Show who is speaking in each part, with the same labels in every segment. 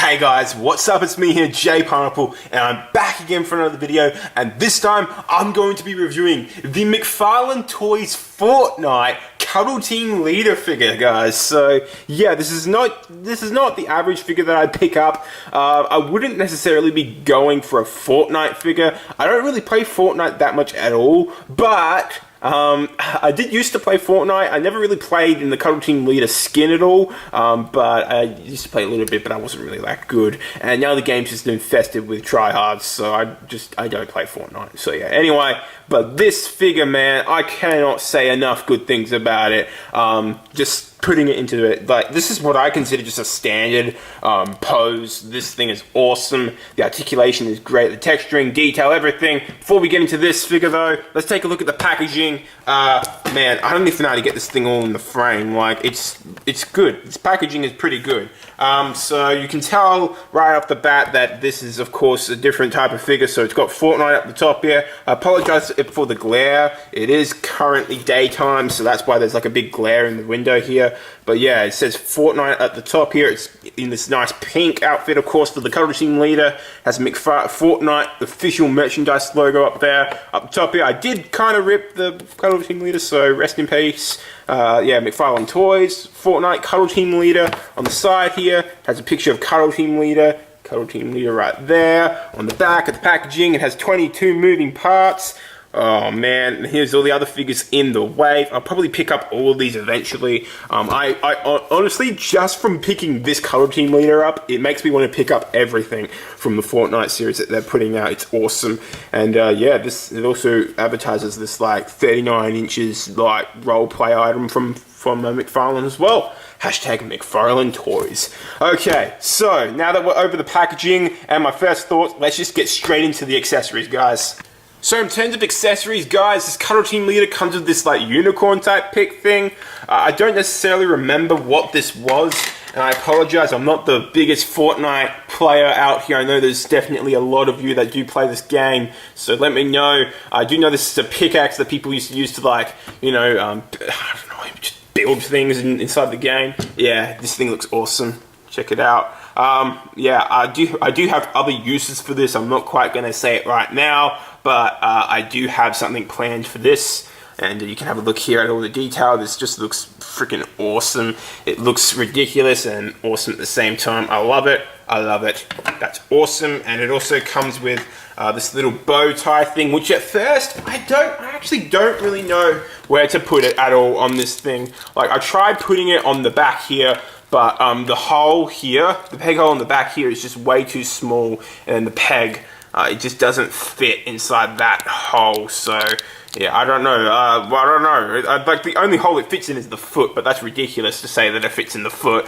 Speaker 1: Hey guys, what's up? It's me here, JPineapple, and I'm back again for another video, and this time I'm going to be reviewing the McFarlane Toys Fortnite Cuddle Team Leader figure, guys. So yeah, this is not the average figure that I'd pick up. I wouldn't necessarily be going for a Fortnite figure. I don't really play Fortnite that much at all, but I did used to play Fortnite. I never really played in the Cuddle Team Leader skin at all, but I used to play a little bit, but I wasn't really that good. And now the game's just infested with tryhards, so I don't play Fortnite. So yeah, anyway, but this figure, man, I cannot say enough good things about it. Just putting it into it, like, this is what I consider just a standard pose. This thing is awesome. The articulation is great, the texturing, detail, everything. Before we get into this figure though, let's take a look at the packaging. Man, I don't even know how to get this thing all in the frame. Like, it's good. This packaging is pretty good. So you can tell right off the bat that this is, of course, a different type of figure. So it's got Fortnite up the top here. I apologize for the glare. It is currently daytime, so that's why there's like a big glare in the window here. But yeah, it says Fortnite at the top here. It's in this nice pink outfit, of course, for the Cuddle Team Leader. Has Fortnite official merchandise logo up there. Up the top here, I did kind of rip the Cuddle Team Leader, so rest in peace. Yeah, McFarlane Toys, Fortnite, Cuddle Team Leader. On the side here, has a picture of Cuddle Team Leader right there. On the back of the packaging, it has 22 moving parts. Oh man, and here's all the other figures in the wave. I'll probably pick up all of these eventually. I honestly, just from picking this Cuddle Team Leader up, it makes me want to pick up everything from the Fortnite series that they're putting out. It's awesome. And yeah, it also advertises this like 39 inches like role play item from McFarlane as well. Hashtag McFarlane Toys. Okay, so now that we're over the packaging and my first thoughts, let's just get straight into the accessories, guys. So in terms of accessories, guys, this Cuddle Team Leader comes with this like unicorn type pick thing. I don't necessarily remember what this was, and I apologize, I'm not the biggest Fortnite player out here. I know there's definitely a lot of you that do play this game, so let me know. I do know this is a pickaxe that people used to use to, like, you know, I don't know, just build things inside the game. Yeah, this thing looks awesome. Check it out. Yeah, I do have other uses for this. I'm not quite going to say it right now, but I do have something planned for this, and you can have a look here at all the detail. This just looks freaking awesome. It looks ridiculous and awesome at the same time. I love it. I love it. That's awesome. And it also comes with this little bow tie thing, which at first I actually don't really know where to put it at all on this thing. Like, I tried putting it on the back here, but the hole here, the peg hole in the back here is just way too small, and the peg, it just doesn't fit inside that hole. So yeah, I don't know. Well, I don't know. Like, the only hole it fits in is the foot, but that's ridiculous to say that it fits in the foot.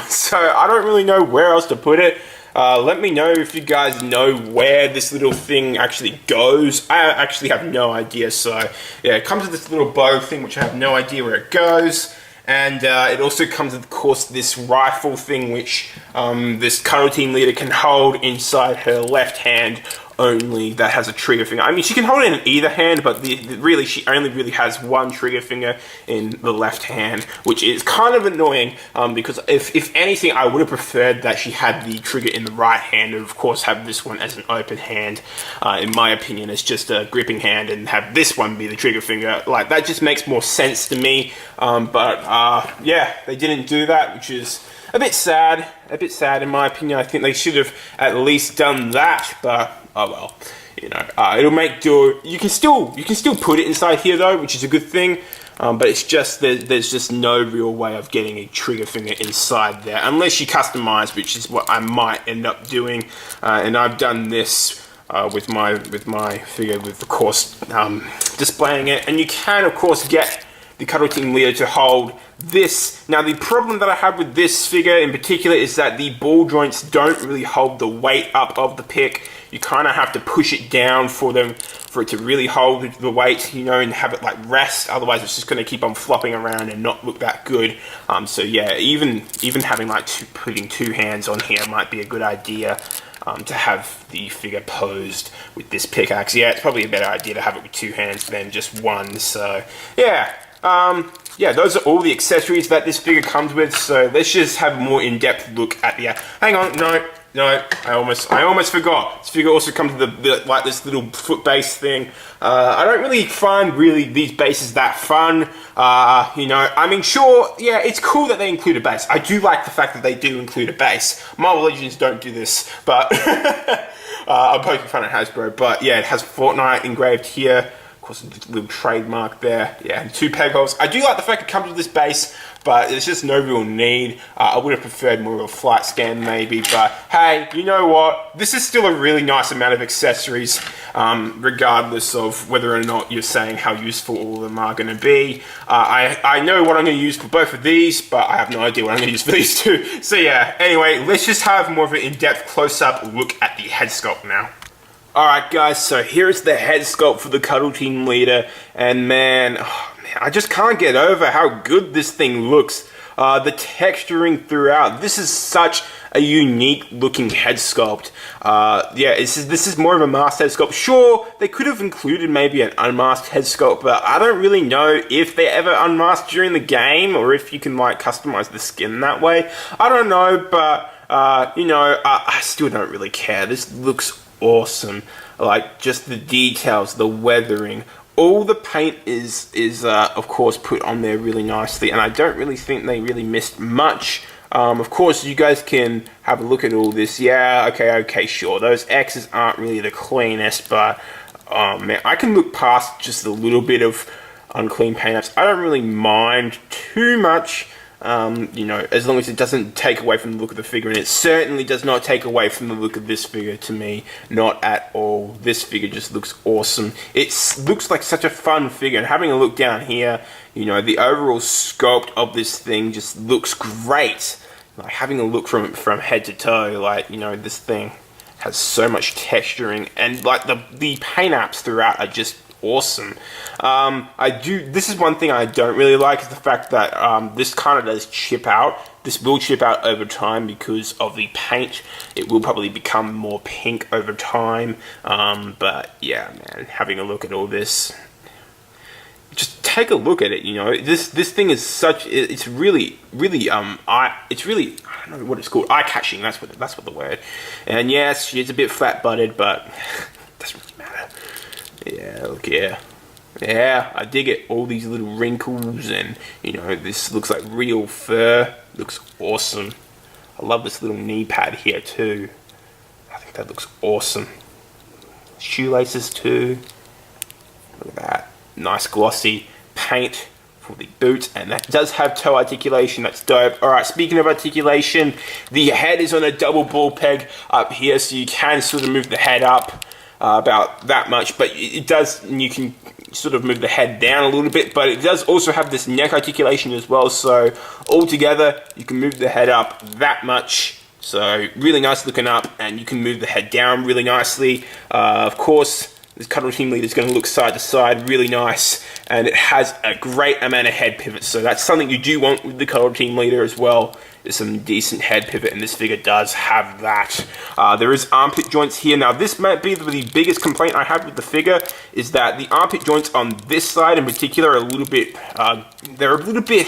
Speaker 1: So I don't really know where else to put it. Let me know if you guys know where this little thing actually goes. I actually have no idea. So yeah, it comes with this little bow thing, which I have no idea where it goes. And it also comes with, of course, this rifle thing, which this Cuddle Team Leader can hold inside her left hand only, that has a trigger finger. I mean, she can hold it in either hand, but really, she only really has one trigger finger in the left hand, which is kind of annoying, because if anything, I would have preferred that she had the trigger in the right hand, and of course have this one as an open hand. In my opinion, it's just a gripping hand, and have this one be the trigger finger. Like, that just makes more sense to me, but yeah, they didn't do that, which is a bit sad in my opinion. I think they should have at least done that, but oh well, you know, it'll make do. You can still put it inside here though, which is a good thing, but it's just there's just no real way of getting a trigger finger inside there unless you customize, which is what I might end up doing, and I've done this with my figure, with, of course, displaying it, and you can of course get the Cuddle Team Leader to hold this. Now, the problem that I have with this figure in particular is that the ball joints don't really hold the weight up of the pick. You kind of have to push it down for it to really hold the weight, you know, and have it like rest. Otherwise, it's just going to keep on flopping around and not look that good. So yeah, even having like putting two hands on here might be a good idea. To have the figure posed with this pickaxe. Yeah, it's probably a better idea to have it with two hands than just one. So yeah. Yeah, those are all the accessories that this figure comes with, so let's just have a more in-depth look at the... Hang on, no, no, I almost forgot. This figure also comes with the like this little foot base thing. I don't really find these bases that fun. You know, I mean, sure, yeah, it's cool that they include a base. I do like the fact that they do include a base. Marvel Legends don't do this, but I'm poking fun at Hasbro. But yeah, it has Fortnite engraved here. Of course, a little trademark there. Yeah, and 2 peg holes. I do like the fact it comes with this base, but there's just no real need. I would have preferred more of a flight scan maybe, but hey, you know what? This is still a really nice amount of accessories, regardless of whether or not you're saying how useful all of them are going to be. I know what I'm going to use for both of these, but I have no idea what I'm going to use for these two. So yeah, anyway, let's just have more of an in-depth close-up look at the head sculpt now. Alright guys, so here's the head sculpt for the Cuddle Team Leader, and man, I just can't get over how good this thing looks. The texturing throughout, this is such a unique looking head sculpt. Yeah, this is more of a masked head sculpt. Sure, they could have included maybe an unmasked head sculpt, but I don't really know if they ever unmasked during the game, or if you can like customize the skin that way. I don't know, but you know, I still don't really care. This looks awesome. Like, just the details, the weathering, all the paint is of course put on there really nicely, and I don't really think they really missed much. Of course, you guys can have a look at all this. Yeah, okay, sure, those X's aren't really the cleanest, but man, I can look past just a little bit of unclean paint apps. I don't really mind too much. You know, as long as it doesn't take away from the look of the figure, and it certainly does not take away from the look of this figure to me, not at all. This figure just looks awesome. It looks like such a fun figure, and having a look down here, you know, the overall sculpt of this thing just looks great. Like, having a look from head to toe, like, you know, this thing has so much texturing, and like the paint apps throughout are just awesome. This is one thing I don't really like, is the fact that this kind of does chip out. This will chip out over time because of the paint. It will probably become more pink over time. But yeah, man, having a look at all this, just take a look at it. You know, this thing is such. It's really, it's really, I don't know what it's called. Eye-catching. That's what the word. And yes, she's a bit flat-butted, but it doesn't really matter. Yeah, look, yeah, I dig it. All these little wrinkles, and you know, this looks like real fur. Looks awesome. I love this little knee pad here too. I think that looks awesome. Shoelaces too. Look at that. Nice glossy paint for the boot, and that does have toe articulation. That's dope. Alright, speaking of articulation, the head is on a double ball peg up here, so you can sort of move the head up about that much, but it does, and you can sort of move the head down a little bit, but it does also have this neck articulation as well, so altogether you can move the head up that much. So really nice looking up, and you can move the head down really nicely. Of course, this Cuddle Team Leader is going to look side to side really nice, and it has a great amount of head pivots, so that's something you do want with the Cuddle Team Leader as well. There's some decent head pivot, and this figure does have that. There is armpit joints here. Now, this might be the biggest complaint I have with the figure, is that the armpit joints on this side in particular are a little bit, they're a little bit,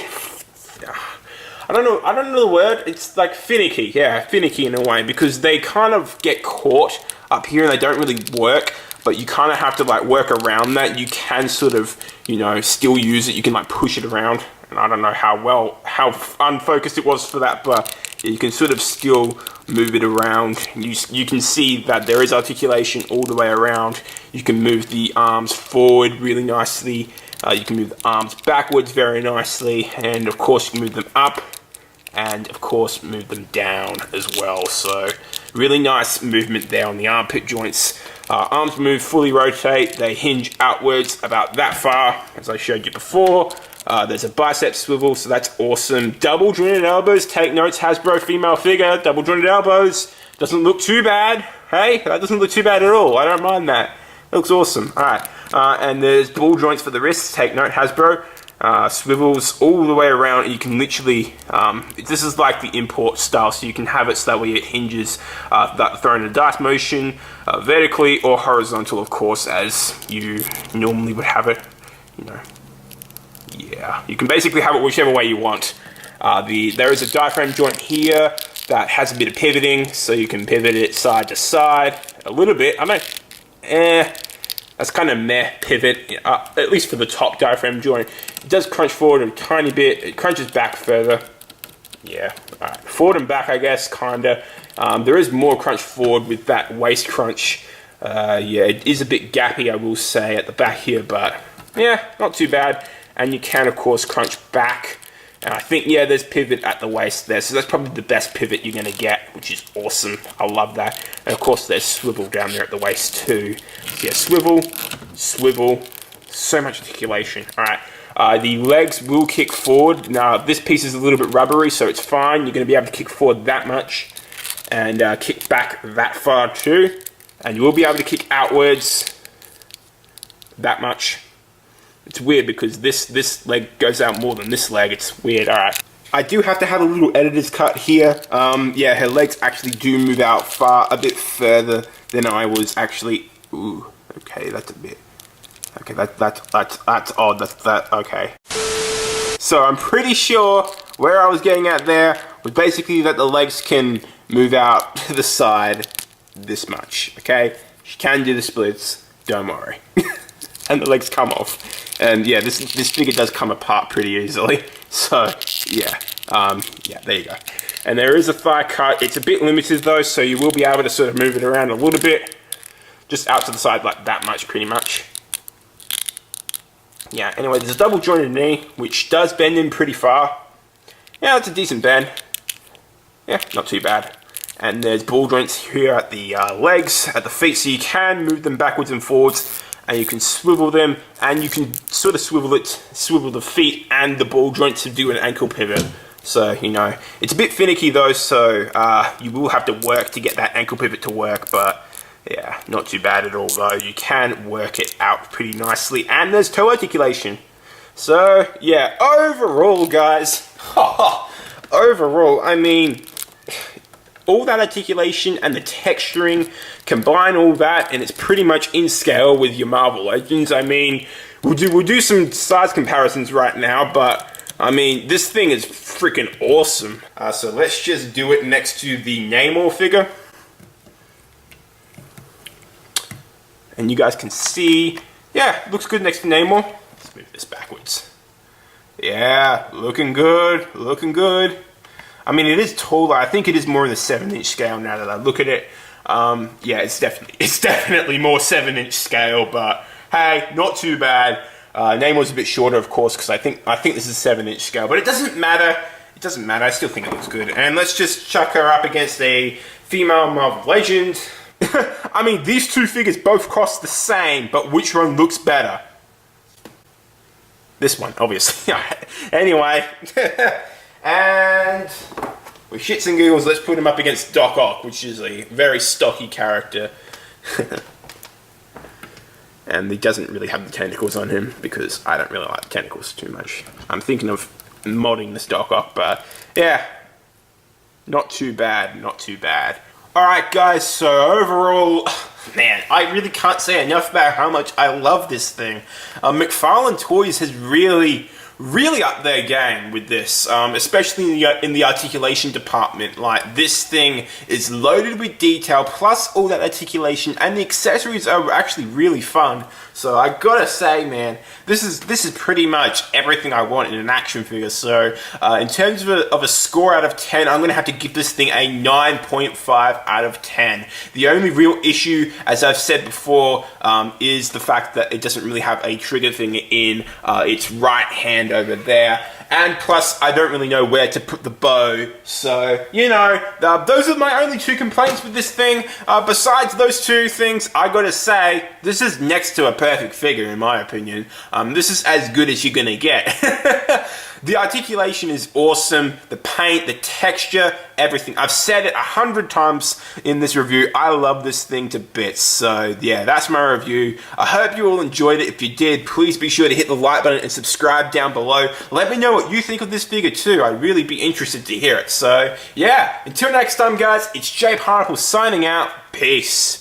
Speaker 1: I don't know the word, it's like finicky, yeah, finicky in a way, because they kind of get caught up here and they don't really work, but you kind of have to like work around that. You can sort of, you know, still use it, you can like push it around. And I don't know how unfocused it was for that, but you can sort of still move it around. You can see that there is articulation all the way around. You can move the arms forward really nicely. You can move the arms backwards very nicely. And of course, you can move them up, and of course, move them down as well. So really nice movement there on the armpit joints. Arms move, fully rotate. They hinge outwards about that far, as I showed you before. There's a bicep swivel, so that's awesome. Double jointed elbows, take notes, Hasbro female figure, double jointed elbows. Doesn't look too bad. Hey, that doesn't look too bad at all. I don't mind that. It looks awesome. Alright, and there's ball joints for the wrists, take note, Hasbro. Swivels all the way around. You can literally, this is like the import style, so you can have it so that way it hinges, throwing a dice motion, vertically or horizontal, of course, as you normally would have it, you know. Yeah, you can basically have it whichever way you want. There is a diaphragm joint here that has a bit of pivoting, so you can pivot it side to side a little bit. I mean, that's kind of meh pivot, at least for the top diaphragm joint. It does crunch forward a tiny bit. It crunches back further. Yeah, all right. Forward and back, I guess, kinda. There is more crunch forward with that waist crunch. Yeah, it is a bit gappy, I will say, at the back here, but yeah, not too bad. And you can, of course, crunch back. And I think, yeah, there's pivot at the waist there, so that's probably the best pivot you're gonna get, which is awesome. I love that. And of course, there's swivel down there at the waist too. So yeah, swivel, swivel, so much articulation. All right, the legs will kick forward. Now, this piece is a little bit rubbery, so it's fine. You're gonna be able to kick forward that much and kick back that far too. And you will be able to kick outwards that much. It's weird because this leg goes out more than this leg. It's weird. All right. I do have to have a little editor's cut here. Yeah, her legs actually do move out a bit further than I was actually. Ooh, okay, that's a bit. Okay, that's odd. Okay. So I'm pretty sure where I was getting at there was basically that the legs can move out to the side this much. Okay, she can do the splits. Don't worry. And the legs come off. And yeah, this figure does come apart pretty easily. So yeah, yeah, there you go. And there is a thigh cut. It's a bit limited though, so you will be able to sort of move it around a little bit, just out to the side like that much, pretty much. Yeah. Anyway, there's a double jointed knee, which does bend in pretty far. Yeah, it's a decent bend. Yeah, not too bad. And there's ball joints here at the legs, at the feet, so you can move them backwards and forwards. And you can swivel them, and you can sort of swivel the feet and the ball joint to do an ankle pivot. So, you know, it's a bit finicky though, so you will have to work to get that ankle pivot to work, but yeah, not too bad at all though. You can work it out pretty nicely, and there's toe articulation. So, yeah, overall, guys, overall, I mean, all that articulation and the texturing, combine all that, and it's pretty much in scale with your Marvel Legends. I mean, we'll do some size comparisons right now, but I mean, this thing is freaking awesome. So let's just do it next to the Namor figure. And you guys can see, yeah, looks good next to Namor. Let's move this backwards. Yeah, looking good, looking good. I mean, it is taller. I think it is more in the 7-inch scale now that I look at it. Yeah, it's definitely more 7-inch scale, but hey, not too bad. Namor's a bit shorter, of course, because I think this is 7-inch scale, but it doesn't matter. It doesn't matter. I still think it looks good. And let's just chuck her up against a female Marvel Legend. I mean, these two figures both cost the same, but which one looks better? This one, obviously. Anyway. And with shits and giggles, let's put him up against Doc Ock, which is a very stocky character. And he doesn't really have the tentacles on him, because I don't really like the tentacles too much. I'm thinking of modding this Doc Ock, but yeah, not too bad, not too bad. Alright guys, so overall, man, I really can't say enough about how much I love this thing. McFarlane Toys has really up their game with this, especially in the articulation department. Like, this thing is loaded with detail, plus all that articulation, and the accessories are actually really fun. So I gotta say, man, this is pretty much everything I want in an action figure. So in terms of a score out of 10, I'm gonna have to give this thing a 9.5 out of 10. The only real issue, as I've said before, is the fact that it doesn't really have a trigger finger in its right hand over there, and plus I don't really know where to put the bow, so you know, those are my only two complaints with this thing. Besides those two things, I gotta say, this is next to a perfect figure in my opinion. This is as good as you're gonna get. The articulation is awesome, the paint, the texture, everything. I've said it 100 times in this review, I love this thing to bits. So yeah, that's my review. I hope you all enjoyed it. If you did, please be sure to hit the like button and subscribe down below. Let me know what you think of this figure too. I'd really be interested to hear it. So yeah, until next time guys, it's JPineapple signing out. Peace.